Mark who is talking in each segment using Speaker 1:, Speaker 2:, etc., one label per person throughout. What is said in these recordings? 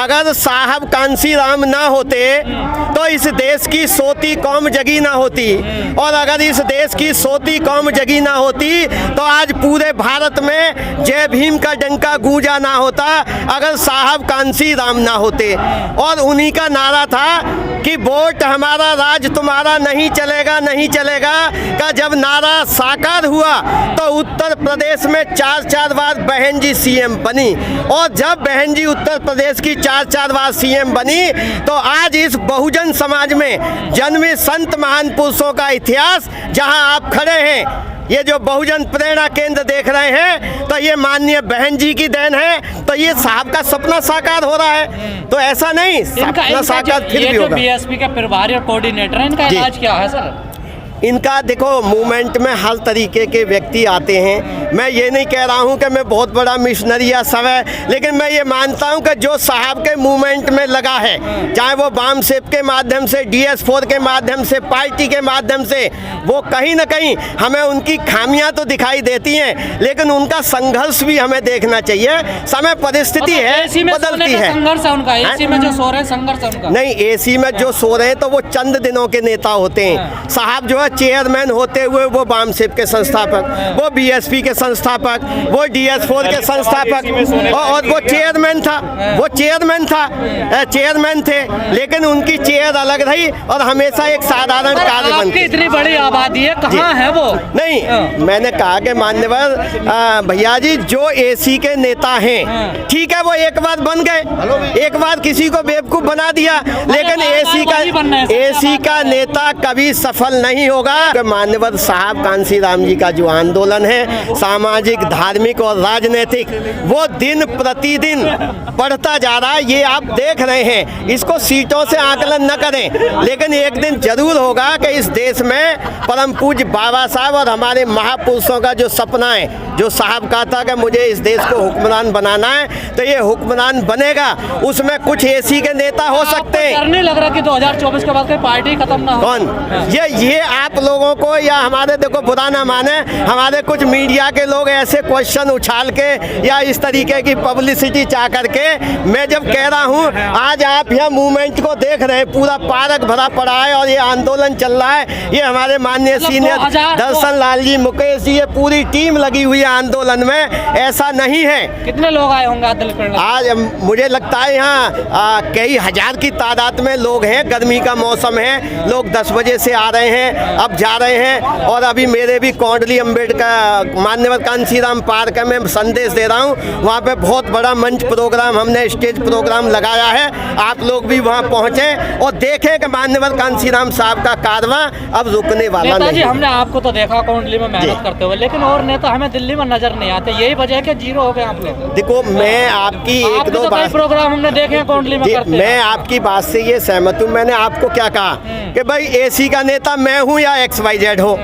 Speaker 1: अगर साहब कांसीराम ना होते तो इस देश की सोती कौम जगी ना होती, और अगर इस देश की सोती कौम जगी ना होती तो आज पूरे भारत में जय भीम का डंका गूंजा ना होता, अगर साहब कांसीराम ना होते। और उन्हीं का नारा था कि वोट हमारा राज तुम्हारा नहीं चलेगा, नहीं चलेगा का जब नारा साकार हुआ तो उत्तर प्रदेश में 4 बार बहन जी सीएम बनी, और जब बहन जी उत्तर प्रदेश की 4 बार सीएम बनी तो आज इस बहुजन समाज में जन्मे संत महान पुरुषों का इतिहास जहां आप खड़े हैं, ये जो बहुजन प्रेरणा केंद्र देख रहे हैं, तो ये माननीय बहन जी की देन है। तो ये साहब का सपना साकार हो रहा है, तो ऐसा नहीं सपना साकार फिर भी होगा।
Speaker 2: बीएसपी का प्रभारी और कोऑर्डिनेटर है, इनका इलाज क्या है सर?
Speaker 1: इनका देखो मूवमेंट में हर तरीके के व्यक्ति आते हैं। मैं ये नहीं कह रहा हूँ कि मैं बहुत बड़ा मिशनरी या सब है, लेकिन मैं ये मानता हूँ कि जो साहब के मूवमेंट में लगा है, चाहे वो बाम सेप के माध्यम से, DS4 के माध्यम से, पार्टी के माध्यम से, वो कहीं ना कहीं हमें उनकी खामियां तो दिखाई देती हैं, लेकिन उनका संघर्ष भी हमें देखना चाहिए। समय परिस्थिति है, बदलती है।
Speaker 2: संघर्ष है उनका, एसी में जो सो रहे हैं संघर्ष है उनका।
Speaker 1: नहीं, एसी में जो सो रहे हैं तो वो चंद दिनों के नेता होते हैं। साहब जो है चेयरमैन होते हुए वो बाम सेप के संस्थापक, वो BSP के संस्थापक, वो DS4 के संस्थापक, और वो चेयरमैन था, वो चेयरमैन थे, लेकिन उनकी चेयर अलग रही और हमेशा एक साधारण कार्यमंत्री।
Speaker 2: इतनी बड़ी आबादी है, कहाँ है वो?
Speaker 1: नहीं, मैंने कहा कि मान्यवर भैया जी जो एसी के नेता हैं, ठीक है वो एक बार बन गए, एक बार किसी को बेवकूफ बना दिया, लेकिन एसी का नेता कभी सफल नहीं होगा। मान्यवर साहब कांसीराम जी का जो आंदोलन है, सामाजिक, धार्मिक और राजनीतिक, वो दिन प्रतिदिन बढ़ता जा रहा है। ये आप देख रहे हैं, इसको सीटों से आकलन न करें, लेकिन एक दिन जरूर होगा कि इस देश में परम पूज्य बाबा साहब और हमारे महापुरुषों का जो सपना है, जो साहब कहा था कि मुझे इस देश को हुक्मरान बनाना है, तो ये हुक्मरान बनेगा। उसमें कुछ एसी के नेता हो सकते हैं।
Speaker 2: करने लग रहा कि 2024 के बाद कोई पार्टी खत्म ना हो।
Speaker 1: कौन ये आप लोगों को या हमारे, देखो बुरा ना माने, हमारे कुछ मीडिया के लोग ऐसे क्वेश्चन उछाल के या इस तरीके की पब्लिसिटी चाह करके, मैं जब कह रहा हूँ आज आप यह मूवमेंट को देख रहे हैं, पूरा पार्क भरा पड़ा है और ये आंदोलन चल रहा है, ये हमारे माननीय सीनियर दर्शन लाल जी, मुकेश जी, ये पूरी टीम लगी हुई है आंदोलन में। ऐसा नहीं है।
Speaker 2: कितने लोग आए होंगे आंदोलन?
Speaker 1: आज मुझे लगता है यहाँ कई हजार की तादाद में लोग हैं। गर्मी का मौसम है, लोग 10 बजे से आ रहे हैं, अब जा रहे हैं, और अभी मेरे भी कोंडली अम्बेडकर मान्यवर कांसीराम पार्क में संदेश दे रहा हूँ, वहाँ पे बहुत बड़ा मंच प्रोग्राम, हमने स्टेज प्रोग्राम लगाया है। आप लोग भी वहाँ पहुँचे और देखें कि मान्यवर कांसीराम साहब का कारवां अब रुकने वाला नहीं।
Speaker 2: हमने आपको तो देखा कोंडली में मेहनत करते हुए, लेकिन और नेता हमें दिल्ली में नजर नहीं आते, यही वजह है कि जीरो हो गए आप लोग।
Speaker 1: देखो, मैं आपकी एक दो बात
Speaker 2: प्रोग्राम हमने देखे कोंडली में करते।
Speaker 1: मैं आपकी बात से ये सहमत हूँ। मैंने आपको क्या कहा कि भाई एसी का नेता मैं हूँ या XYZ हो,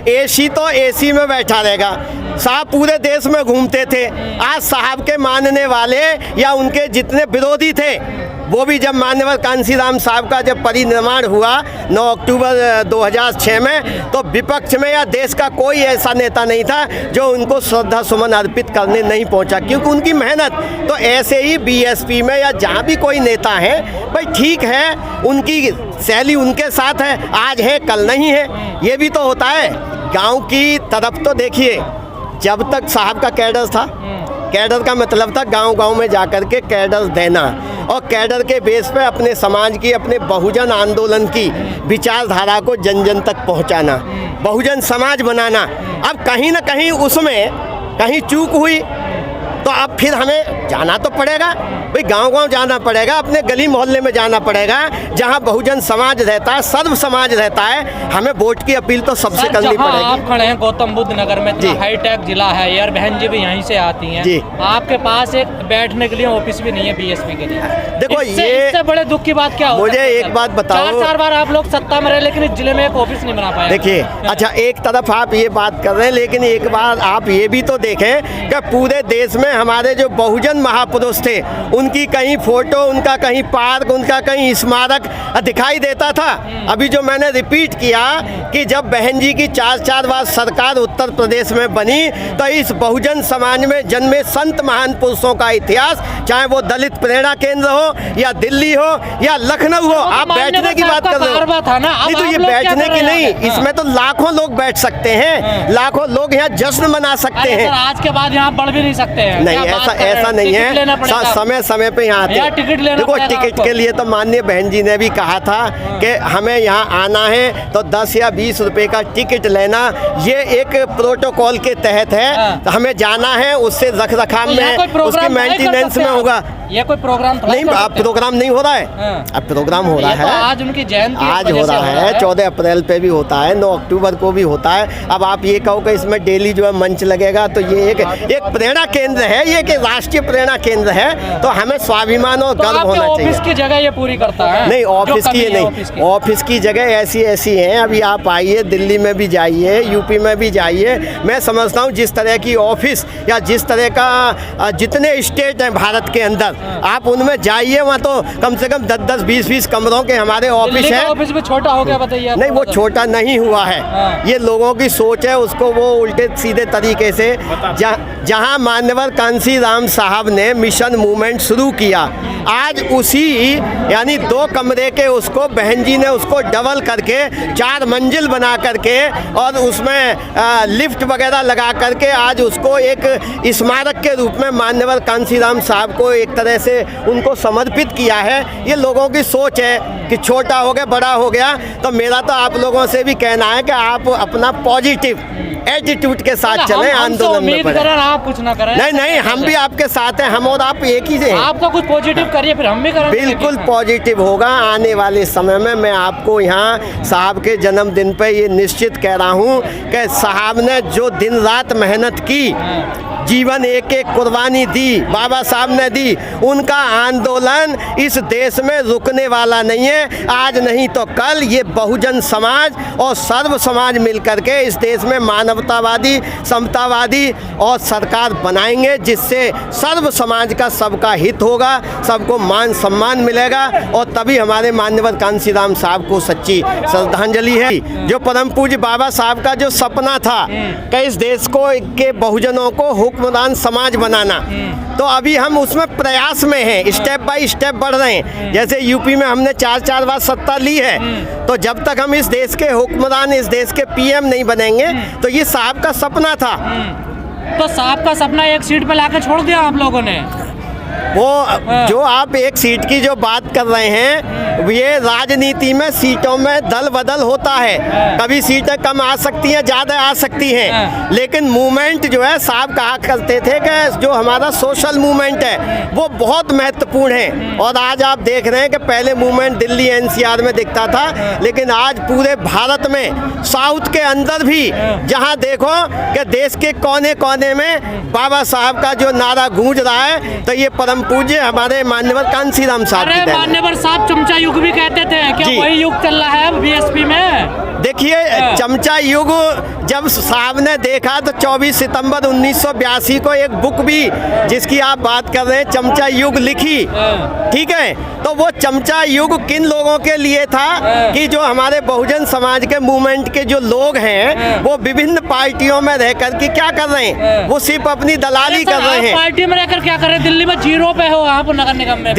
Speaker 1: एसी तो एसी में बैठा रहेगा। साहब पूरे देश में घूमते थे। आज साहब के मानने वाले या उनके जितने विरोधी थे, वो भी जब मान्यवर कांसीराम साहब का जब परिनिर्वाण हुआ 9 अक्टूबर 2006 में, तो विपक्ष में या देश का कोई ऐसा नेता नहीं था जो उनको श्रद्धा सुमन अर्पित करने नहीं पहुंचा, क्योंकि उनकी मेहनत। तो ऐसे ही BSP में या जहां भी कोई नेता है, भाई ठीक है, उनकी शैली उनके साथ है, आज है कल नहीं है, ये भी तो होता है। गाँव की तरफ तो देखिए, जब तक साहब का कैडर था, कैडर का मतलब था गांव-गांव में जाकर के कैडर देना और कैडर के बेस पे अपने समाज की, अपने बहुजन आंदोलन की विचारधारा को जन जन तक पहुंचाना, बहुजन समाज बनाना। अब कहीं ना कहीं उसमें कहीं चूक हुई तो अब फिर हमें जाना तो पड़ेगा, भाई गांव-गांव जाना पड़ेगा, अपने गली मोहल्ले में जाना पड़ेगा, जहां बहुजन समाज रहता है, सर्व समाज रहता है। हमें वोट की अपील तो सबसे करनी पड़ेगी।
Speaker 2: आप खड़े हैं गौतम बुद्ध नगर में, हाईटेक जिला है यार, बहन जी भी यहीं से आती हैं जी। आपके पास एक बैठने के लिए ऑफिस भी नहीं है BSP के लिए। देखो, इससे बड़े दुख की बात क्या हो?
Speaker 1: मुझे एक बात बताओ,
Speaker 2: 4 बार आप लोग सत्ता में रहे, लेकिन इस जिले में एक ऑफिस नहीं बना पाए।
Speaker 1: देखिए, अच्छा एक तरफ आप ये बात कर रहे हैं, लेकिन एक बार आप ये भी तो देखें कि पूरे देश में हमारे जो बहुजन महापुरुष थे उनकी कहीं फोटो, उनका कहीं पार्क, उनका कहीं स्मारक दिखाई देता था। अभी जो मैंने रिपीट किया कि जब बहन जी की 4 बार सरकार उत्तर प्रदेश में बनी तो इस बहुजन समाज में जन्मे संत महान पुरुषों का इतिहास, चाहे वो दलित प्रेरणा केंद्र हो या दिल्ली हो या लखनऊ हो, आप बैठने की बात कर रहे हो
Speaker 2: था ना,
Speaker 1: नहीं तो ये बैठने की नहीं, इसमें तो लाखों लोग बैठ सकते हैं, लाखों लोग यहाँ जश्न मना सकते हैं।
Speaker 2: आज के बाद यहाँ बढ़ भी नहीं सकते हैं।
Speaker 1: नहीं, ऐसा नहीं है, समय समय पे यहाँ आते हैं। देखो टिकट के लिए तो माननीय बहन जी ने भी कहा था कि हमें यहाँ आना है तो 10 या 20 रुपए का टिकट लेना, ये एक प्रोटोकॉल के तहत है। तो हमें जाना है, उससे रख रखाव में, उसकी मेंटेनेंस में होगा।
Speaker 2: ये कोई प्रोग्राम
Speaker 1: नहीं, अब प्रोग्राम नहीं हो रहा है, अब प्रोग्राम हो रहा है।
Speaker 2: आज उनकी जयंती
Speaker 1: आज हो रहा है, 14 अप्रैल पे भी होता है, 9 अक्टूबर को भी होता है। अब आप ये कहो कि इसमें डेली जो है मंच लगेगा, तो ये एक प्रेरणा केंद्र है, ये एक राष्ट्रीय प्रेरणा केंद्र है, तो हमें स्वाभिमान और गर्व होना चाहिए।
Speaker 2: ऑफिस की जगह ये पूरी करता है?
Speaker 1: नहीं, ऑफिस की नहीं, ऑफिस की जगह ऐसी हैं। अभी आप आइए, दिल्ली में भी जाइए, यूपी में भी जाइए। मैं समझता हूँ जिस तरह की ऑफिस या जिस तरह का जितने स्टेट हैं भारत के अंदर, आप उनमें जाइए, वहाँ तो कम से कम 10-10, 20-20 कमरों के हमारे ऑफिस हैं।
Speaker 2: ऑफिस भी छोटा हो गया, बताइए।
Speaker 1: नहीं, वो छोटा नहीं हुआ है, ये लोगों की सोच है, उसको वो उल्टे सीधे तरीके से जहाँ मान्यवर कांसी राम साहब ने मिशन मूवमेंट शुरू किया, आज उसी यानी 2 कमरे के उसको बहन जी ने उसको डबल करके 4 मंजिल बना करके और उसमें लिफ्ट वगैरह लगा करके आज उसको एक स्मारक के रूप में मान्यवर कांसी राम साहब को एक तरह से उनको समर्पित किया है। ये लोगों की सोच है कि छोटा हो गया, बड़ा हो गया। तो मेरा तो आप लोगों से भी कहना है कि आप अपना पॉजिटिव एटीट्यूड के साथ चलें, आंदोलन में बढ़ें।
Speaker 2: आप कुछ ना करें।
Speaker 1: नहीं, हम भी आपके साथ हैं, हम और आप एक ही हैं।
Speaker 2: आपका कुछ पॉजिटिव करिए, फिर हम भी करेंगे।
Speaker 1: बिल्कुल पॉजिटिव होगा आने वाले समय में। मैं आपको यहाँ साहब के जन्मदिन पे ये निश्चित कह रहा हूँ कि साहब ने जो दिन रात मेहनत की, जीवन एक एक कुर्बानी दी, बाबा साहब ने दी, उनका आंदोलन इस देश में रुकने वाला नहीं है। आज नहीं तो कल ये बहुजन समाज और सर्व समाज मिलकर के इस देश में मानवतावादी, समतावादी और सरकार बनाएंगे, जिससे सर्व समाज का सबका हित होगा, सबको मान सम्मान मिलेगा और तभी हमारे मान्यवर कांसी राम साहब को सच्ची श्रद्धांजलि है। जो परम पूज्य बाबा साहब का जो सपना था कि इस देश को के बहुजनों को हुक्मरान समाज बनाना, तो अभी हम उसमें प्रयास में हैं, स्टेप बाय स्टेप बढ़ रहे हैं। जैसे यूपी में हमने 4 बार सत्ता ली है, तो जब तक हम इस देश के हुक्मरान, इस देश के पीएम नहीं बनेंगे, तो ये साहब का सपना था।
Speaker 2: तो साहब का सपना एक सीट पे लाके छोड़ दिया आप लोगों ने।
Speaker 1: वो जो आप एक सीट की जो बात कर रहे हैं, ये राजनीति में सीटों में दल बदल होता है, कभी सीटें कम आ सकती हैं, ज़्यादा आ सकती हैं, लेकिन मूवमेंट जो है, साहब कहा करते थे कि जो हमारा सोशल मूवमेंट है वो बहुत महत्वपूर्ण है। और आज आप देख रहे हैं कि पहले मूवमेंट दिल्ली एनसीआर में दिखता था, लेकिन आज पूरे भारत में, साउथ के अंदर भी जहां देखो कि देश के कोने कोने में बाबा साहब का जो नारा गूंज रहा है, तो ये परम पूज्य हमारे मान्यवर कांसी राम साहब की देन है।
Speaker 2: मान्यवर साहब चमचा युग भी कहते थे, क्या वही युग चल रहा है अब बीएसपी में? देखिए,
Speaker 1: चमचा युग जब साहब ने देखा तो 24 सितंबर 1982 को एक बुक भी जिसकी आप बात कर रहे हैं, चमचा युग, लिखी, ठीक है। तो वो चमचा युग किन लोगों के लिए था कि जो हमारे बहुजन समाज के मूवमेंट के जो लोग हैं, वो विभिन्न पार्टियों में रहकर के क्या कर रहे हैं, वो सिर्फ अपनी दलाली कर रहे हैं।
Speaker 2: पार्टी में रहकर क्या कर रहे हैं? दिल्ली में 0 पे हो आप, नगर निगम में,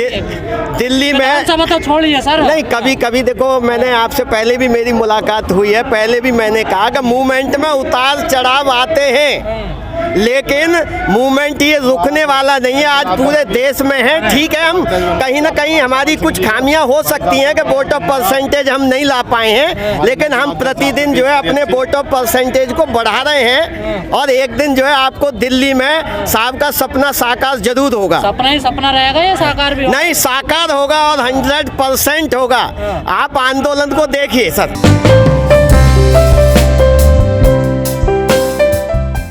Speaker 1: दिल्ली में
Speaker 2: सब तो छोड़िए सर।
Speaker 1: नहीं, कभी कभी देखो, मैंने आपसे पहले भी मेरी मुलाकात हुई है, पहले भी मैंने कहा कि मूवमेंट में उतार चढ़ाव आते हैं, लेकिन मूवमेंट ये रुकने वाला नहीं है। आज पूरे देश में है, ठीक है, हम कहीं ना कहीं हमारी कुछ खामियां हो सकती हैं कि वोट ऑफ परसेंटेज हम नहीं ला पाए हैं, लेकिन हम प्रतिदिन जो है अपने वोट ऑफ परसेंटेज को बढ़ा रहे हैं। और एक दिन जो है आपको दिल्ली में साहब का सपना साकार जरूर होगा।
Speaker 2: सपना ही सपना रहेगा या साकार भी होगा?
Speaker 1: नहीं, साकार होगा और 100% होगा। आप आंदोलन को देखिए सर।